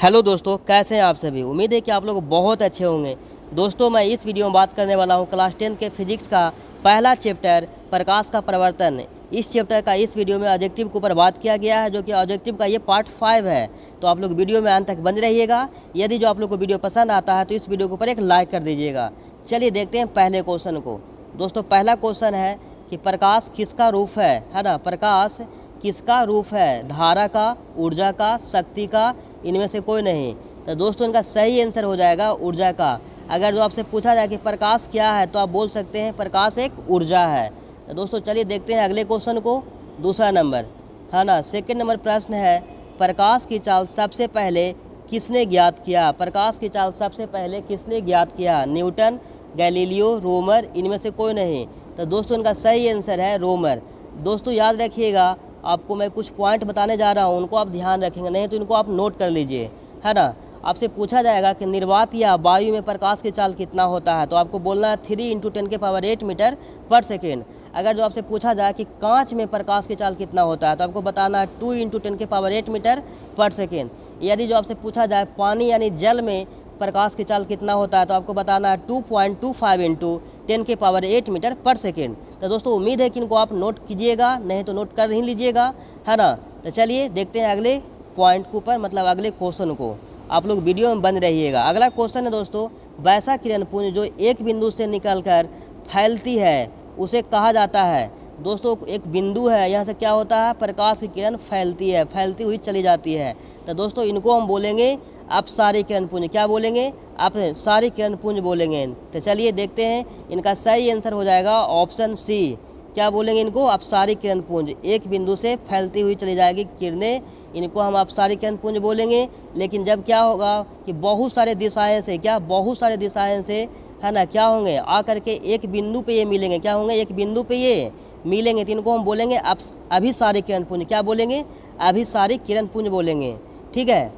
Hello दोस्तों, कैसे हैं आप सभी। उम्मीद है कि आप लोग बहुत अच्छे होंगे। दोस्तों, मैं इस वीडियो में बात करने वाला हूं क्लास 10 के फिजिक्स का पहला चैप्टर प्रकाश का प्रवर्तन। इस चैप्टर का इस वीडियो में ऑब्जेक्टिव के ऊपर बात किया गया है, जो कि ऑब्जेक्टिव का ये पार्ट 5 है। तो आप लोग वीडियो में अंत तक बने रहिएगा। यदि जो आप लोग को वीडियो पसंद आता है तो इस वीडियो के ऊपर एक लाइक कर दीजिएगा। चलिए देखते हैं पहले क्वेश्चन को। दोस्तों, पहला क्वेश्चन है कि प्रकाश किसका रूप है ना। प्रकाश किसका रूप है, धारा का, ऊर्जा का, शक्ति का, इनमें से कोई नहीं। तो दोस्तों, इनका सही आंसर हो जाएगा ऊर्जा का। अगर जो आपसे पूछा जाए कि प्रकाश क्या है तो आप बोल सकते हैं प्रकाश एक ऊर्जा है। तो दोस्तों चलिए देखते हैं अगले क्वेश्चन को। दूसरा नंबर है ना, सेकंड नंबर प्रश्न है, प्रकाश की चाल सबसे पहले किसने ज्ञात किया। प्रकाश की चाल सबसे पहले किसने ज्ञात किया। न्यूटन, गैलीलियो, रोमर, इनमें से कोई नहीं। तो दोस्तों इनका सही आंसर है रोमर। दोस्तों याद रखिएगा, आपको मैं कुछ पॉइंट बताने जा रहा हूँ, उनको आप ध्यान रखेंगे, नहीं तो इनको आप नोट कर लीजिए, है ना। आपसे पूछा जाएगा कि निर्वात या वायु में प्रकाश की चाल कितना होता है, तो आपको बोलना है 3 × 10⁸ मीटर पर सेकेंड। अगर जो आपसे पूछा जाए कि कांच में प्रकाश की चाल कितना होता है, तो आपको बताना है 2 × 10⁸ मीटर पर सेकेंड। यदि जो आपसे पूछा जाए पानी यानी जल में प्रकाश की चाल कितना होता है, तो आपको बताना है 2.25 × 10⁸ मीटर पर सेकेंड। तो दोस्तों उम्मीद है कि इनको आप नोट कीजिएगा, नहीं तो नोट कर ही लीजिएगा, है ना। तो चलिए देखते हैं अगले पॉइंट के ऊपर, मतलब अगले क्वेश्चन को। आप लोग वीडियो में बन रहिएगा। अगला क्वेश्चन है दोस्तों, वैसा किरण पुंज जो एक बिंदु से निकलकर फैलती है उसे कहा जाता है। दोस्तों एक बिंदु है, यहाँ से क्या होता है, प्रकाश की किरण फैलती है, फैलती हुई चली जाती है। तो दोस्तों इनको हम बोलेंगे अपसारी किरण पुंज। क्या बोलेंगे, अपसारी किरण पुंज बोलेंगे। तो चलिए देखते हैं, इनका सही आंसर हो जाएगा ऑप्शन सी। क्या बोलेंगे इनको, अपसारी किरण पुंज। एक बिंदु से फैलती हुई चली जाएगी किरणें, इनको हम अपसारी किरण पुंज बोलेंगे। लेकिन जब क्या होगा कि बहुत सारे दिशाएं से, क्या बहुत सारे दिशाएं से, है ना, क्या होंगे, आकर के एक बिंदु पे ये मिलेंगे। क्या होंगे, एक बिंदु पे ये मिलेंगे, तो इनको हम बोलेंगे अभिसारी किरण पुंज। क्या बोलेंगे, अभिसारी किरण पुंज बोलेंगे। ठीक है,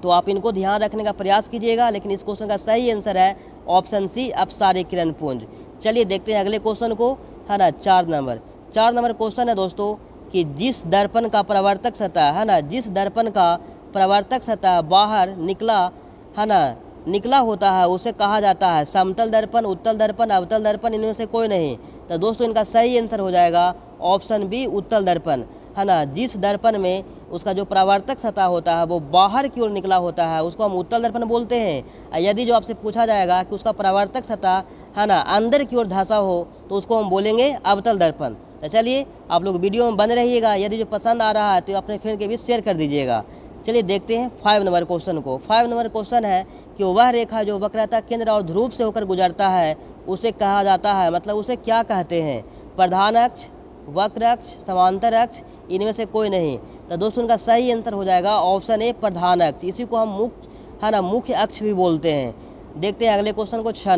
तो आप इनको ध्यान रखने का प्रयास कीजिएगा। लेकिन इस क्वेश्चन का सही आंसर है ऑप्शन सी, अपसारी किरण पुंज। चलिए देखते हैं अगले क्वेश्चन को, है ना। 4 नंबर क्वेश्चन है दोस्तों कि जिस दर्पण का प्रवर्तक सतह, है ना, जिस दर्पण का प्रवर्तक सतह बाहर निकला, है ना, निकला होता है उसे कहा जाता है समतल दर्पण, उत्तल दर्पण, अवतल दर्पण, इनमें से कोई नहीं। तो दोस्तों इनका सही आंसर हो जाएगा ऑप्शन बी, उत्तल दर्पण, है ना। जिस दर्पण में उसका जो परावर्तक सतह होता है वो बाहर की ओर निकला होता है उसको हम उत्तल दर्पण बोलते हैं। यदि जो आपसे पूछा जाएगा कि उसका परावर्तक सतह, है ना, अंदर की ओर धंसा हो तो उसको हम बोलेंगे अवतल दर्पण। तो चलिए आप लोग वीडियो में बने रहिएगा। यदि जो पसंद आ रहा है तो अपने फ्रेंड के बीच शेयर कर दीजिएगा। चलिए देखते हैं 5 नंबर क्वेश्चन को। 5 नंबर क्वेश्चन है कि वह रेखा जो वक्रता केंद्र और ध्रुव से होकर गुजरता है उसे कहा जाता है, मतलब उसे क्या कहते हैं। प्रधान अक्ष, वक्र अक्ष, समांतर अक्ष, इनमें से कोई नहीं। तो दोस्तों इनका सही आंसर हो जाएगा ऑप्शन ए, प्रधान अक्ष। इसी को हम मुख्य, है ना, मुख्य अक्ष भी बोलते हैं। देखते हैं अगले क्वेश्चन को। 6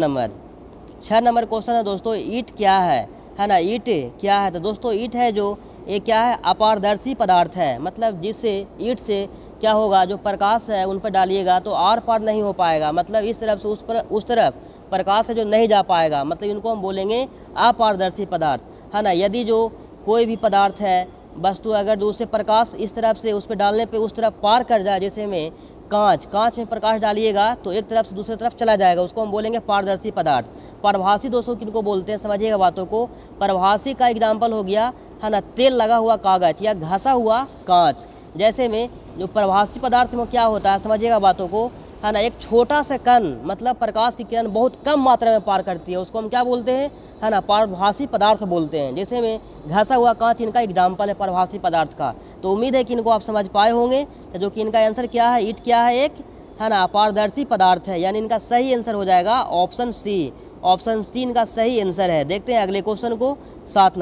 नंबर क्वेश्चन है दोस्तों, ईंट क्या है ना, ईंट क्या है। तो दोस्तों ईंट है जो, ये क्या है, अपारदर्शी पदार्थ है। मतलब जिससे ईंट से क्या होगा, जो प्रकाश है उन पर डालिएगा तो आर पार नहीं हो पाएगा, मतलब इस तरफ से उस तरफ प्रकाश है जो नहीं जा पाएगा, मतलब इनको हम बोलेंगे अपारदर्शी पदार्थ, है ना। यदि जो कोई भी पदार्थ है, वस्तु, अगर जो उससे प्रकाश इस तरफ से उस पर डालने पे उस तरफ पार कर जाए, जैसे में कांच में प्रकाश डालिएगा तो एक तरफ से दूसरी तरफ चला जाएगा, उसको हम बोलेंगे पारदर्शी पदार्थ। परभासी दोस्तों किनको बोलते हैं, समझिएगा बातों को। परभासी का एग्जाम्पल हो गया, है ना, तेल लगा हुआ कागज या घसा हुआ कांच। जैसे में जो प्रभासी पदार्थ में क्या होता है, समझिएगा बातों को, है ना, एक छोटा सा कण, मतलब प्रकाश की किरण बहुत कम मात्रा में पार करती है, उसको हम क्या बोलते हैं, है ना, पारभासी पदार्थ बोलते हैं। जैसे में घसा हुआ कांच इनका एग्जाम्पल है पारभासी पदार्थ का। तो उम्मीद है कि इनको आप समझ पाए होंगे। तो जो कि इनका आंसर क्या है, ईंट क्या है, एक, है ना, अपारदर्शी पदार्थ है, यानी इनका सही आंसर हो जाएगा ऑप्शन सी। ऑप्शन सी इनका सही आंसर है। देखते हैं अगले क्वेश्चन को। 7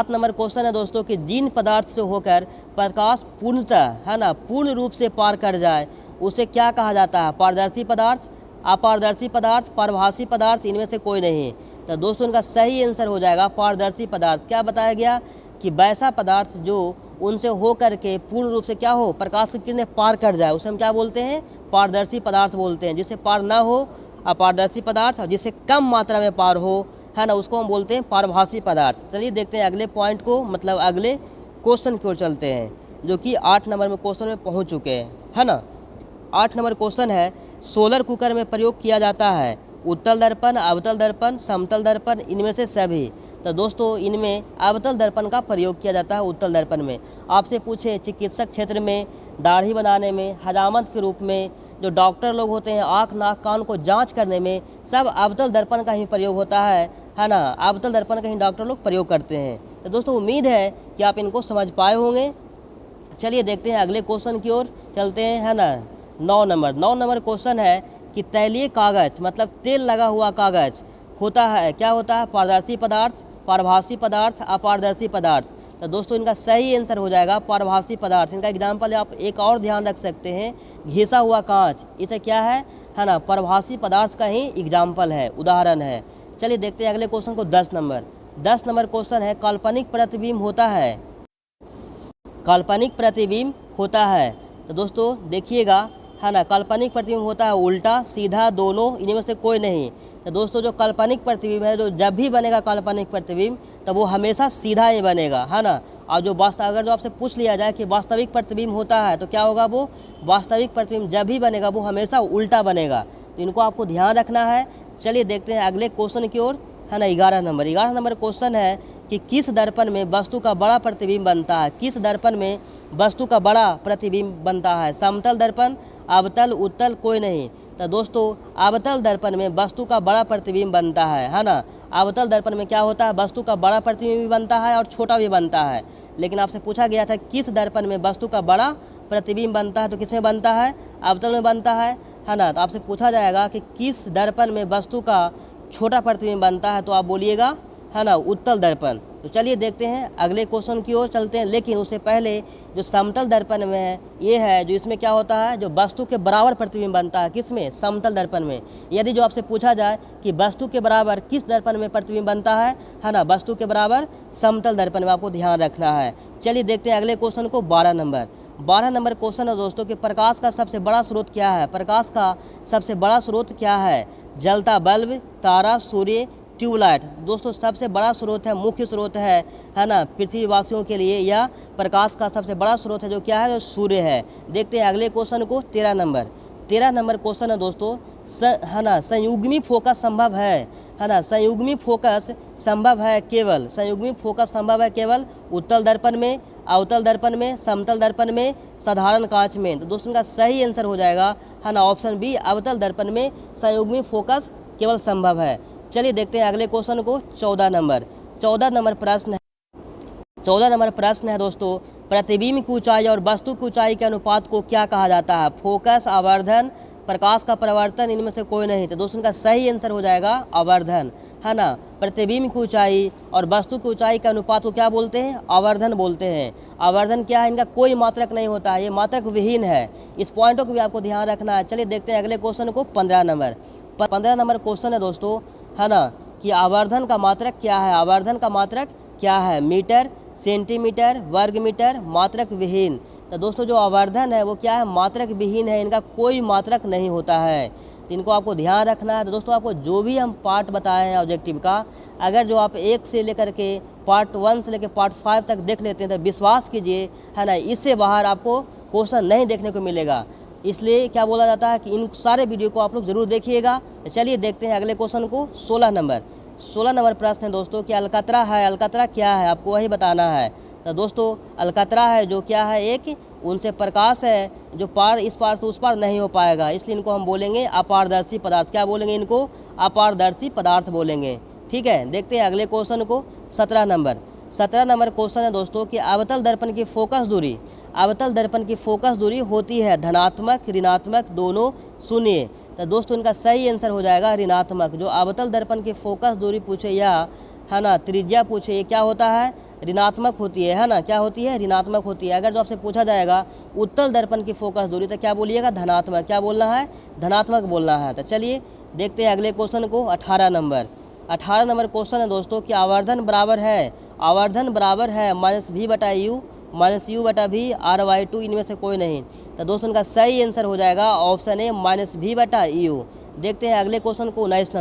नंबर क्वेश्चन है दोस्तों कि जिन पदार्थ से होकर प्रकाश पूर्णतः, है ना, पूर्ण रूप से पार कर जाए उसे क्या कहा जाता है। पारदर्शी पदार्थ, अपारदर्शी पदार्थ, परभासी पदार्थ, इनमें से कोई नहीं। तो दोस्तों इनका सही आंसर हो जाएगा पारदर्शी पदार्थ। क्या बताया गया कि वैसा पदार्थ जो उनसे हो करके पूर्ण रूप से क्या हो, प्रकाश की किरणें पार कर जाए, उसे हम क्या बोलते हैं, पारदर्शी पदार्थ बोलते हैं। जिससे पार ना हो अपारदर्शी पदार्थ, और जिससे कम मात्रा में पार हो, है ना, उसको हम बोलते हैं पारभासी पदार्थ। चलिए देखते हैं अगले पॉइंट को, मतलब अगले क्वेश्चन की ओर चलते हैं, जो कि 8 नंबर में क्वेश्चन में पहुंच चुके हैं। है ना। 8 नंबर क्वेश्चन है, सोलर कुकर में प्रयोग किया जाता है उत्तल दर्पण, अवतल दर्पण, समतल दर्पण, इनमें से सभी। तो दोस्तों इनमें अवतल दर्पण का प्रयोग किया जाता है उत्तल दर्पण में। आपसे पूछे चिकित्सक क्षेत्र में, दाढ़ी बनाने में, हजामत के रूप में, जो डॉक्टर लोग होते हैं आँख नाक कान को जांच करने में, सब अवतल दर्पण का ही प्रयोग होता है ना। अवतल दर्पण का ही डॉक्टर लोग प्रयोग करते हैं। तो दोस्तों उम्मीद है कि आप इनको समझ पाए होंगे। चलिए देखते हैं अगले क्वेश्चन की ओर चलते हैं, है ना। 9 नंबर क्वेश्चन है कि तैलीय कागज मतलब तेल लगा हुआ कागज होता है, क्या होता है? पारदर्शी पदार्थ, पारभासी पदार्थ, अपारदर्शी पदार्थ। तो दोस्तों इनका सही आंसर हो जाएगा पारभासी पदार्थ। इनका एग्जाम्पल आप एक और ध्यान रख सकते हैं, घिसा हुआ कांच, इसे क्या है ना, पारभासी पदार्थ का ही एग्जाम्पल है, उदाहरण है। चलिए देखते हैं अगले क्वेश्चन को। 10 नंबर क्वेश्चन है, काल्पनिक प्रतिबिंब होता है, काल्पनिक प्रतिबिंब होता है। तो दोस्तों देखिएगा, है ना, काल्पनिक प्रतिबिंब होता है उल्टा, सीधा, दोनों, इनमें से कोई नहीं। तो दोस्तों जो काल्पनिक प्रतिबिंब है, जो जब भी बनेगा काल्पनिक प्रतिबिंब, तो वो हमेशा सीधा ही बनेगा, है ना। और जो अगर जो आपसे पूछ लिया जाए कि वास्तविक प्रतिबिंब होता है, तो क्या होगा? वो वास्तविक प्रतिबिंब जब भी बनेगा वो हमेशा उल्टा बनेगा। तो इनको आपको ध्यान रखना है। चलिए देखते हैं अगले क्वेश्चन की ओर, है ना। 11 नंबर क्वेश्चन है कि किस दर्पण में वस्तु का बड़ा प्रतिबिंब बनता है? किस दर्पण में वस्तु का बड़ा प्रतिबिंब बनता है? समतल दर्पण, अवतल, उत्तल, कोई नहीं। तो दोस्तों अवतल दर्पण में वस्तु का बड़ा प्रतिबिंब बनता है ना। अवतल दर्पण में क्या होता है? वस्तु का बड़ा प्रतिबिंब भी बनता है और छोटा भी बनता है। लेकिन आपसे पूछा गया था किस दर्पण में वस्तु का बड़ा प्रतिबिंब बनता है, तो किस में बनता है? अवतल में बनता है ना। तो आपसे पूछा जाएगा कि किस दर्पण में वस्तु का छोटा प्रतिबिंब बनता है, तो आप बोलिएगा, है ना, उत्तल दर्पण। तो चलिए देखते हैं अगले क्वेश्चन की ओर चलते हैं। लेकिन उससे पहले जो समतल दर्पण में है, ये है जो इसमें क्या होता है, जो वस्तु के बराबर प्रतिबिंब बनता है, किसमें? समतल दर्पण में। यदि जो आपसे पूछा जाए कि वस्तु के बराबर किस दर्पण में प्रतिबिंब बनता है ना, वस्तु के बराबर समतल दर्पण में, आपको ध्यान रखना है। चलिए देखते हैं अगले क्वेश्चन को। 12 नंबर क्वेश्चन है दोस्तों कि प्रकाश का सबसे बड़ा स्रोत क्या है? प्रकाश का सबसे बड़ा स्रोत क्या है? जलता बल्ब, तारा, सूर्य, ट्यूबलाइट। दोस्तों सबसे बड़ा स्रोत है, मुख्य स्रोत है ना, पृथ्वीवासियों के लिए यह प्रकाश का सबसे बड़ा स्रोत है, जो क्या है? जो सूर्य है। देखते हैं अगले क्वेश्चन को। 13 नंबर क्वेश्चन है दोस्तों, है ना, संयुग्मी फोकस संभव है ना। संयुग्मी फोकस संभव है केवल, संयुग्मी फोकस संभव है केवल उत्तल दर्पण में, अवतल दर्पण में, समतल दर्पण में, साधारण कांच में। तो दोस्तों का सही आंसर हो जाएगा, है ना, ऑप्शन बी, अवतल दर्पण में संयुग्मी फोकस केवल संभव है। चलिए देखते हैं अगले क्वेश्चन को। 14 नंबर प्रश्न है दोस्तों, प्रतिबिंब की ऊंचाई और वस्तु की ऊंचाई के अनुपात को क्या कहा जाता है? फोकस, आवर्धन, प्रकाश का परिवर्तन, इनमें से कोई नहीं। तो दोस्तों का सही आंसर हो जाएगा आवर्धन, है ना। प्रतिबिंब की ऊंचाई और वस्तु की ऊंचाई के अनुपात को क्या बोलते हैं? आवर्धन बोलते हैं। आवर्धन क्या है? इनका कोई मात्रक नहीं होता है, ये मात्रक विहीन है। इस पॉइंटों को भी आपको ध्यान रखना है। चलिए देखते हैं अगले क्वेश्चन को। 15 नंबर क्वेश्चन है दोस्तों, है ना, कि आवर्धन का मात्रक क्या है? आवर्धन का मात्रक क्या है? मीटर, सेंटीमीटर, वर्ग मीटर, मात्रक विहीन। तो दोस्तों जो आवर्धन है वो क्या है? मात्रक विहीन है, इनका कोई मात्रक नहीं होता है। तो इनको आपको ध्यान रखना है। तो दोस्तों आपको जो भी हम पार्ट बताए हैं ऑब्जेक्टिव का, अगर जो आप 1 से लेकर के पार्ट 1 से लेकर पार्ट 5 तक देख लेते हैं, तो विश्वास कीजिए, है ना, इससे बाहर आपको क्वेश्चन नहीं देखने को मिलेगा। इसलिए क्या बोला जाता है कि इन सारे वीडियो को आप लोग जरूर देखिएगा। तो चलिए देखते हैं अगले क्वेश्चन को। 16 नंबर प्रश्न है दोस्तों कि अलकतरा है, अलकतरा क्या है? आपको वही बताना है। तो दोस्तों अलकतरा है जो क्या है, एक उनसे प्रकाश है जो इस पार से उस पार नहीं हो पाएगा, इसलिए इनको हम बोलेंगे अपारदर्शी पदार्थ। क्या बोलेंगे इनको? अपारदर्शी पदार्थ बोलेंगे। ठीक है, देखते हैं अगले क्वेश्चन को। 17 नंबर क्वेश्चन है दोस्तों कि अवतल दर्पण की फोकस दूरी, अवतल दर्पण की फोकस दूरी होती है धनात्मक, ऋणात्मक, दोनों, शून्य। तो दोस्तों इनका सही आंसर हो जाएगा ऋणात्मक। जो अवतल दर्पण की फोकस दूरी पूछे या, है ना, त्रिज्या पूछे, ये क्या होता है? ऋणात्मक होती है ना। क्या होती है? ऋणात्मक होती है। अगर जो आपसे पूछा जाएगा उत्तल दर्पण की फोकस दूरी, तो क्या बोलिएगा? धनात्मक। क्या बोलना है? धनात्मक बोलना है। तो चलिए देखते हैं अगले क्वेश्चन को। 18 नंबर क्वेश्चन है दोस्तों कि आवर्धन बराबर है, आवर्धन बराबर है -v/u -u/v r/2, इनमें से कोई नहीं। तो दोस्तों इनका सही आंसर हो जाएगा ऑप्शन ए -v/u। देखते हैं अगले क्वेश्चन को। 19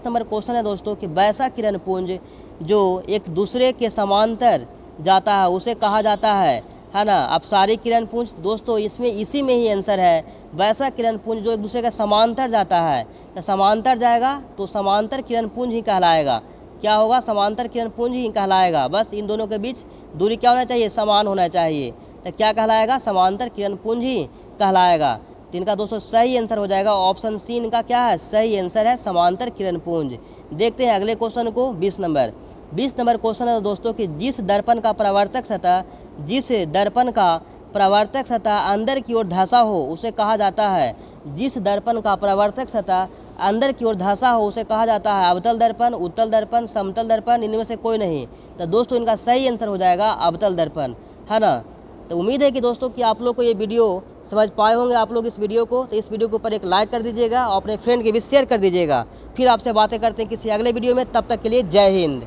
नंबर क्वेश्चन है दोस्तों कि वैसा किरण पुंज जो एक दूसरे के समांतर जाता है उसे कहा जाता है है ना। अब सारी किरण पुंज दोस्तों इसमें इसी में ही आंसर है, वैसा किरण पुंज जो एक दूसरे के समांतर जाता है, तो समांतर जाएगा तो समांतर किरण पुंज ही कहलाएगा। क्या होगा? समांतर किरण पुंज ही कहलाएगा। बस इन दोनों के बीच दूरी क्या होना चाहिए? समान होना चाहिए। तो क्या कहलाएगा? समांतर किरण पुंज ही कहलाएगा। तो इनका दोस्तों सही आंसर हो जाएगा ऑप्शन सी। इनका क्या है? सही आंसर है समांतर किरण पुंज। देखते हैं अगले क्वेश्चन को। 20 नंबर क्वेश्चन है दोस्तों कि जिस दर्पण का प्रवर्तक सतह अंदर की ओर धंसा हो उसे कहा जाता है। जिस दर्पण का प्रवर्तक सतह अंदर की ओर धंसा हो उसे कहा जाता है अवतल दर्पण, उत्तल दर्पण, समतल दर्पण, इनमें से कोई नहीं। तो दोस्तों इनका सही आंसर हो जाएगा अवतल दर्पण, है ना। तो उम्मीद है कि दोस्तों कि आप लोग को ये वीडियो समझ पाए होंगे आप लोग इस वीडियो को। तो इस वीडियो के ऊपर एक लाइक कर दीजिएगा और अपने फ्रेंड के भी शेयर कर दीजिएगा। फिर आपसे बातें करते हैं किसी अगले वीडियो में। तब तक के लिए जय हिंद।